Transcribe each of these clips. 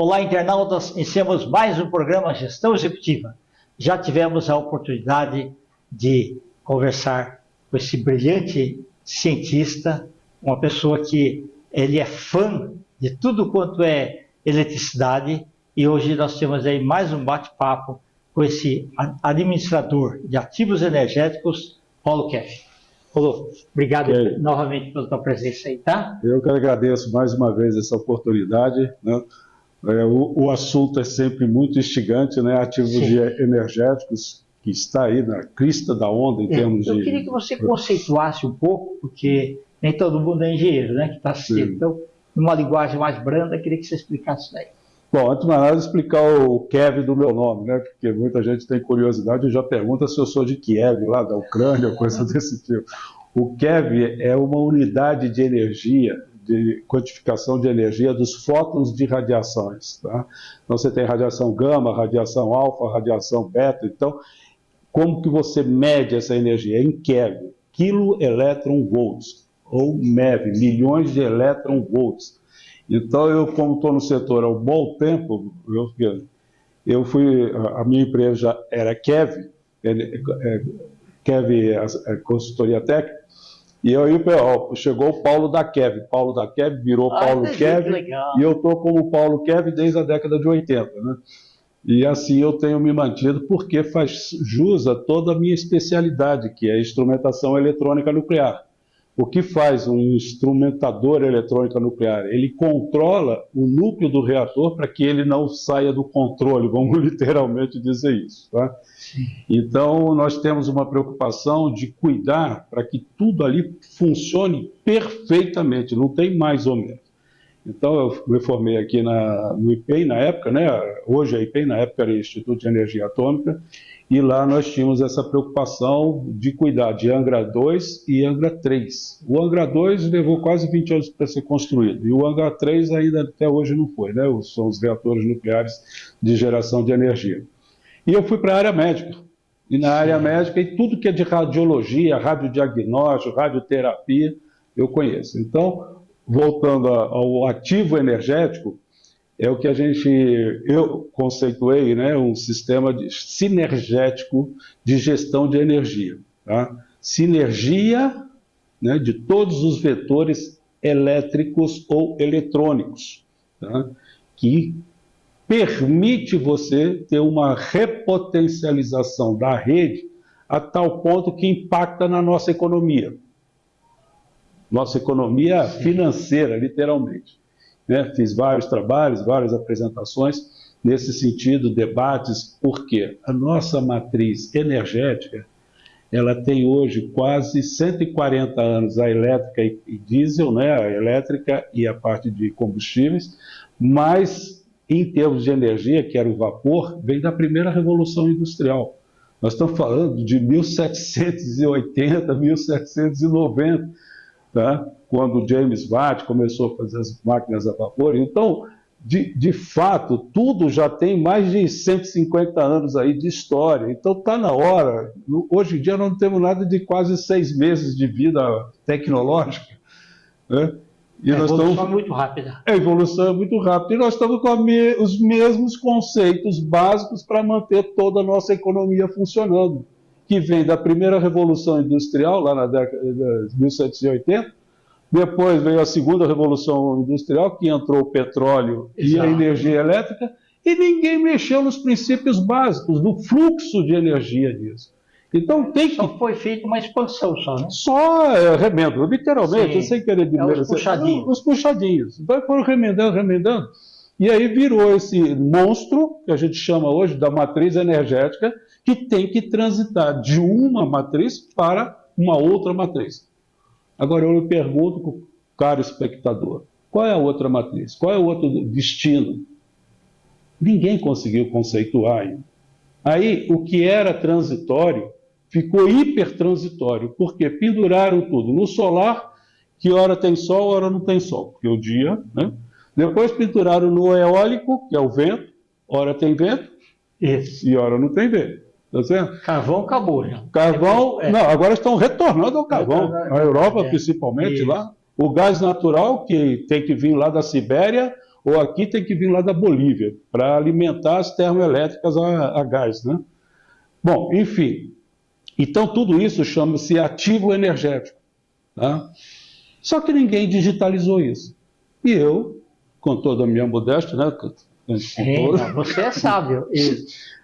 Olá, internautas, iniciamos mais um programa Gestão Executiva. Já tivemos a oportunidade de conversar com esse brilhante cientista, uma pessoa que ele é fã de tudo quanto é eletricidade, e hoje nós temos aí mais um bate-papo com esse administrador de ativos energéticos, Paulo Keff. Paulo, obrigado novamente pela tua presença aí, tá? Eu que agradeço mais uma vez essa oportunidade, né? O assunto é sempre muito instigante, né? Ativos energéticos, que está aí na crista da onda em termos de... Eu queria que você conceituasse um pouco, porque nem todo mundo é engenheiro, né? Que está assistindo. Então, numa linguagem mais branda, eu queria que você explicasse isso daí. Bom, antes de mais nada, explicar o Kev do meu nome, né? Porque muita gente tem curiosidade e já pergunta se eu sou de Kiev, lá da Ucrânia, coisa desse tipo. O Kev é uma unidade de energia, de quantificação de energia dos fótons de radiações, tá? Então você tem radiação gama, radiação alfa, radiação beta. Então, como que você mede essa energia? Em Kev, kilo-electron-volts, ou MeV, milhões de electron-volts. Então, eu, como estou no setor há um bom tempo, a minha empresa era Kev, Kev consultoria técnica, e aí chegou o Paulo da Kev virou Paulo Kev, e eu estou como Paulo Kev desde a década de 80, né? E assim eu tenho me mantido, porque faz jus a toda a minha especialidade, que é a instrumentação eletrônica nuclear. O que faz um instrumentador eletrônica nuclear? Ele controla o núcleo do reator para que ele não saia do controle, vamos literalmente dizer isso, tá? Então, nós temos uma preocupação de cuidar para que tudo ali funcione perfeitamente, não tem mais ou menos. Então, eu me formei aqui no IPEM na época, né? Hoje a IPEM, na época era o Instituto de Energia Atômica, e lá nós tínhamos essa preocupação de cuidar de Angra 2 e Angra 3. O Angra 2 levou quase 20 anos para ser construído, e o Angra 3 ainda até hoje não foi, né? São os reatores nucleares de geração de energia. E eu fui para a área médica, e na área médica, e tudo que é de radiologia, radiodiagnóstico, radioterapia, eu conheço. Então, voltando ao ativo energético, é o que eu conceituei, né, um sistema sinergético de gestão de energia. Tá? Sinergia, né, de todos os vetores elétricos ou eletrônicos, tá? Que permite você ter uma repotencialização da rede a tal ponto que impacta na nossa economia. Nossa economia financeira, literalmente. Né? Fiz vários trabalhos, várias apresentações nesse sentido, debates, porque a nossa matriz energética, ela tem hoje quase 140 anos, a elétrica e diesel, né? A elétrica e a parte de combustíveis, mas em termos de energia, que era o vapor, vem da primeira Revolução Industrial. Nós estamos falando de 1780, 1790, tá? Quando James Watt começou a fazer as máquinas a vapor. Então, de fato, tudo já tem mais de 150 anos aí de história. Então, está na hora. Hoje em dia, não temos nada de quase 6 meses de vida tecnológica, né? E a evolução é muito rápida. A evolução é muito rápida. E nós estamos com os mesmos conceitos básicos para manter toda a nossa economia funcionando, que vem da primeira Revolução Industrial, lá na década de 1780, depois veio a segunda Revolução Industrial, que entrou o petróleo e a energia elétrica, e ninguém mexeu nos princípios básicos do fluxo de energia disso. Então tem que... Só foi feita uma expansão só, né? Só remendo, literalmente, sem querer os puxadinhos. Os puxadinhos. Então foram remendando. E aí virou esse monstro, que a gente chama hoje da matriz energética, que tem que transitar de uma matriz para uma outra matriz. Agora eu lhe pergunto, caro espectador, qual é a outra matriz? Qual é o outro destino? Ninguém conseguiu conceituar ainda. Aí o que era transitório ficou hipertransitório, porque penduraram tudo no solar, que hora tem sol, hora não tem sol, porque o dia, né? Depois penduraram no eólico, que é o vento, hora tem vento, e hora não tem vento. Tá certo? Carvão acabou, já. Carvão, não, agora estão retornando ao carvão. A Europa, principalmente, lá. O gás natural, que tem que vir lá da Sibéria, ou aqui tem que vir lá da Bolívia para alimentar as termoelétricas a gás, né? Bom, enfim, então tudo isso chama-se ativo energético, tá? Só que ninguém digitalizou isso. E eu, com toda a minha modéstia, né? Você é sábio.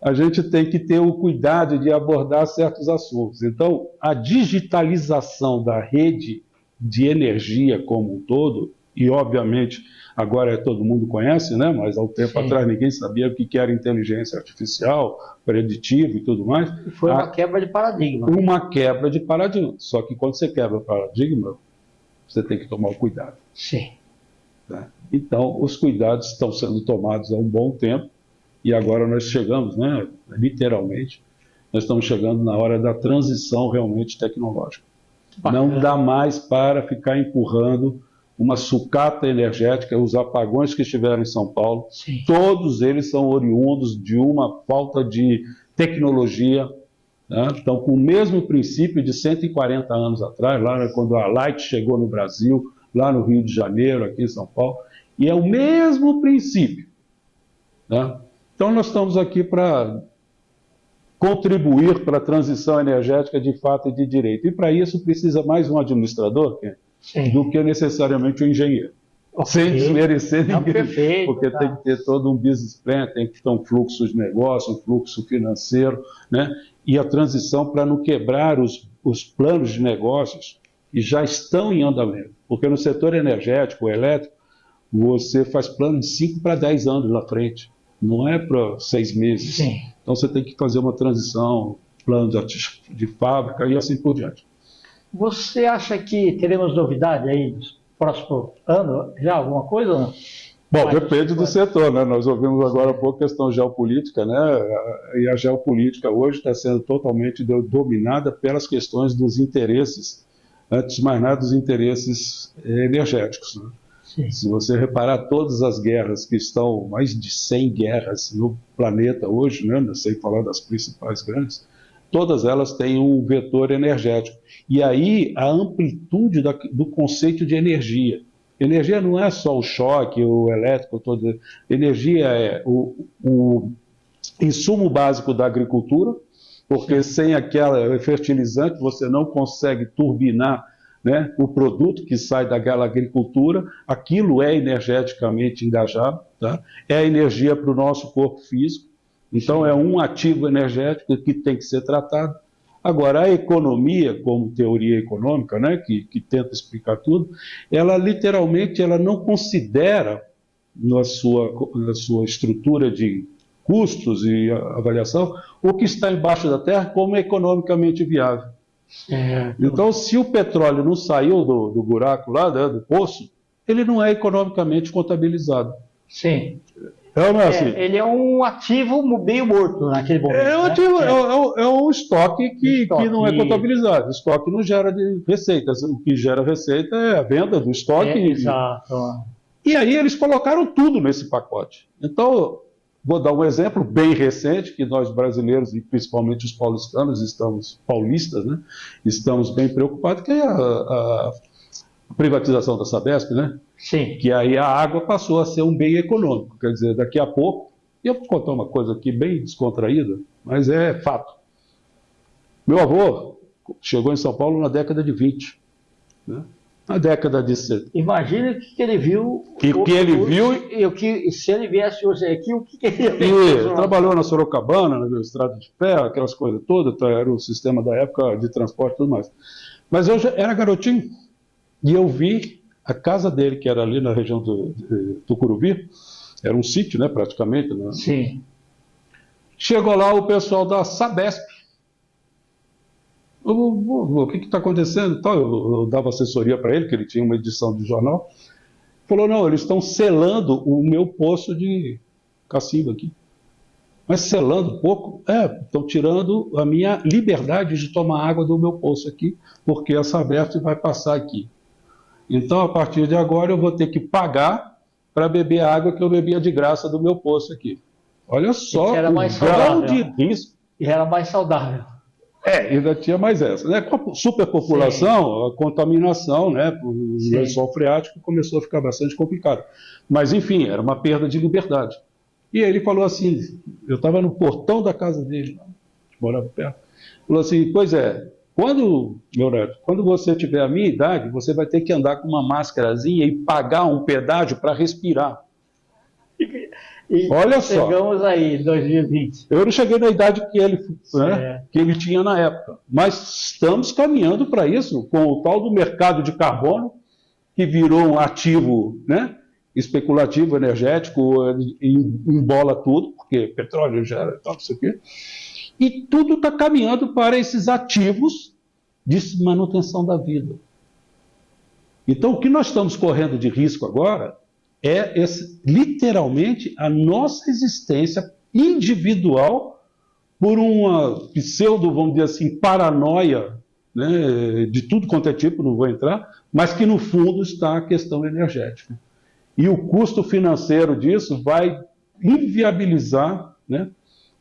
A gente tem que ter o cuidado de abordar certos assuntos. Então, a digitalização da rede de energia como um todo, e obviamente agora todo mundo conhece, né? Mas há um tempo atrás ninguém sabia o que era inteligência artificial, preditivo e tudo mais. E foi uma quebra de paradigma. Uma quebra de paradigma. Só que quando você quebra o paradigma, você tem que tomar o cuidado. Sim. Tá? Então, os cuidados estão sendo tomados há um bom tempo, e agora nós chegamos, né, literalmente, nós estamos chegando na hora da transição realmente tecnológica. Bacana. Não dá mais para ficar empurrando uma sucata energética. Os apagões que estiveram em São Paulo, sim, todos eles são oriundos de uma falta de tecnologia, né? Então, com o mesmo princípio de 140 anos atrás, lá quando a Light chegou no Brasil, lá no Rio de Janeiro, aqui em São Paulo, e é o mesmo princípio, né? Então, nós estamos aqui para contribuir para a transição energética de fato e de direito. E para isso precisa mais um administrador do que necessariamente um engenheiro. Sem desmerecer ninguém, perfeito, porque tem que ter todo um business plan, tem que ter um fluxo de negócio, um fluxo financeiro, né? E a transição para não quebrar os planos de negócios que já estão em andamento. Porque no setor energético, elétrico, você faz plano de 5 para 10 anos na frente. Não é para 6 meses. Sim. Então você tem que fazer uma transição, plano de fábrica e assim por diante. Você acha que teremos novidade aí no próximo ano? Já alguma coisa ou não? Bom, depende do setor, né? Nós ouvimos agora há pouco questão geopolítica, né? E a geopolítica hoje está sendo totalmente dominada pelas questões dos interesses, antes de mais nada dos interesses energéticos, né? Sim. Se você reparar, todas as guerras que estão, mais de 100 guerras no planeta hoje, né, sem falar das principais grandes, todas elas têm um vetor energético. E aí a amplitude do conceito de energia. Energia não é só o choque, o elétrico, todo. Energia é o insumo básico da agricultura, porque sem aquele fertilizante você não consegue turbinar, né, o produto que sai daquela agricultura. Aquilo é energeticamente engajado, tá? É energia para o nosso corpo físico, então é um ativo energético que tem que ser tratado. Agora, a economia, como teoria econômica, né, que tenta explicar tudo, ela literalmente não considera na sua estrutura de custos e avaliação o que está embaixo da terra como economicamente viável. Então, se o petróleo não saiu do buraco lá, né, do poço, ele não é economicamente contabilizado. Sim. Não é assim. Ele é um ativo meio morto naquele momento. É um estoque que não é contabilizado. Estoque não gera receitas. O que gera receita é a venda do estoque. Exato. E aí eles colocaram tudo nesse pacote. Então, vou dar um exemplo bem recente, que nós brasileiros, e principalmente os paulistas, né, estamos bem preocupados, que é a privatização da Sabesp, né? Sim. Que aí a água passou a ser um bem econômico. Quer dizer, daqui a pouco, e eu vou contar uma coisa aqui bem descontraída, mas é fato. Meu avô chegou em São Paulo na década de 20, né? Na década de 70. Imagina o que ele viu. E se ele viesse hoje aqui, o que ele ia ver? Trabalhou na Sorocabana, na estrada de ferro, aquelas coisas todas, era o sistema da época de transporte e tudo mais. Mas eu já era garotinho e eu vi a casa dele, que era ali na região do Tucuruvi, era um sítio, né, praticamente. Né? Sim. Chegou lá o pessoal da Sabesp. O que está acontecendo? Então, eu dava assessoria para ele, que ele tinha uma edição de jornal. Falou, não, eles estão selando o meu poço de cacimba aqui. Mas selando pouco? Estão tirando a minha liberdade de tomar água do meu poço aqui, porque a Sabesp vai passar aqui. Então, a partir de agora, eu vou ter que pagar para beber a água que eu bebia de graça do meu poço aqui. Olha só o grau de risco. E era mais saudável. Ainda tinha mais essa, né? Com a superpopulação, a contaminação, né, por lençol freático começou a ficar bastante complicado. Mas, enfim, era uma perda de liberdade. E ele falou assim, eu estava no portão da casa dele, morava perto, falou assim, pois é, meu neto, quando você tiver a minha idade, você vai ter que andar com uma máscarazinha e pagar um pedágio para respirar. E olha só. Chegamos aí, em 2020. Eu não cheguei na idade que ele tinha na época, mas estamos caminhando para isso, com o tal do mercado de carbono, que virou um ativo, né, especulativo, energético, embola tudo, porque petróleo gera tal, isso aqui. E tudo está caminhando para esses ativos de manutenção da vida. Então, o que nós estamos correndo de risco agora é literalmente a nossa existência individual por uma pseudo, vamos dizer assim, paranoia, né, de tudo quanto é tipo, não vou entrar, mas que no fundo está a questão energética. E o custo financeiro disso vai inviabilizar, né,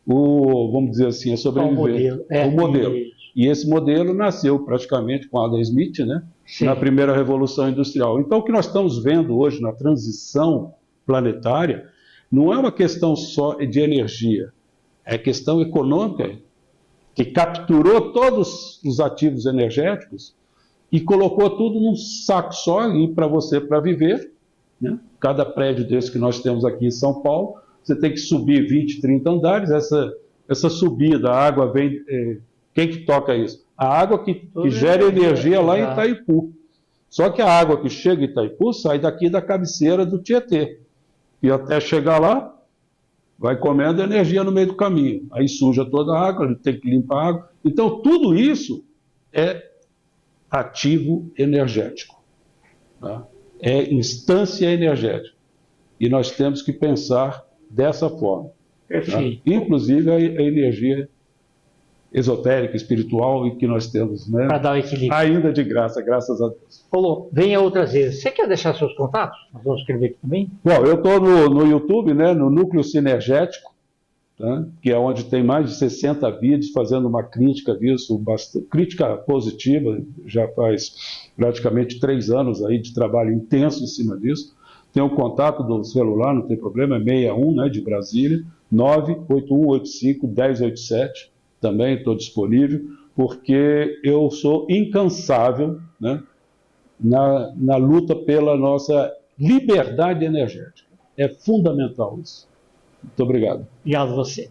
vamos dizer assim, a sobrevivência. O modelo. E esse modelo nasceu praticamente com Adam Smith, né, na primeira Revolução Industrial. Então, o que nós estamos vendo hoje na transição planetária não é uma questão só de energia, é questão econômica, que capturou todos os ativos energéticos e colocou tudo num saco só para você, para viver, né? Cada prédio desse que nós temos aqui em São Paulo, você tem que subir 20, 30 andares, essa subida, a água vem... quem que toca isso? A água que gera energia lá em Itaipu. Só que a água que chega em Itaipu sai daqui da cabeceira do Tietê. E até chegar lá, vai comendo energia no meio do caminho. Aí suja toda a água, ele tem que limpar a água. Então, tudo isso é ativo energético. Tá? É instância energética. E nós temos que pensar dessa forma. Perfeito. Tá? Inclusive a energia esotérica, espiritual, e que nós temos, né, para dar o equilíbrio. Ainda de graça, graças a Deus. Falou, venha outras vezes. Você quer deixar seus contatos? Nós vamos escrever aqui também. Bom, eu estou no YouTube, né, no Núcleo Sinergético, tá, que é onde tem mais de 60 vídeos fazendo uma crítica disso, crítica positiva, já faz praticamente 3 anos aí de trabalho intenso em cima disso. Tem o contato do celular, não tem problema, é 61, né, de Brasília, 98185-1087. Também estou disponível, porque eu sou incansável, né, na luta pela nossa liberdade energética. É fundamental isso. Muito obrigado. Obrigado a você.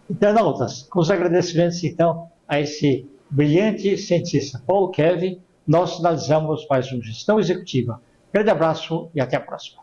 Internautas, com os agradecimentos, então, a esse brilhante cientista Paulo Kevin, nós finalizamos mais uma Gestão Executiva. Grande abraço e até a próxima.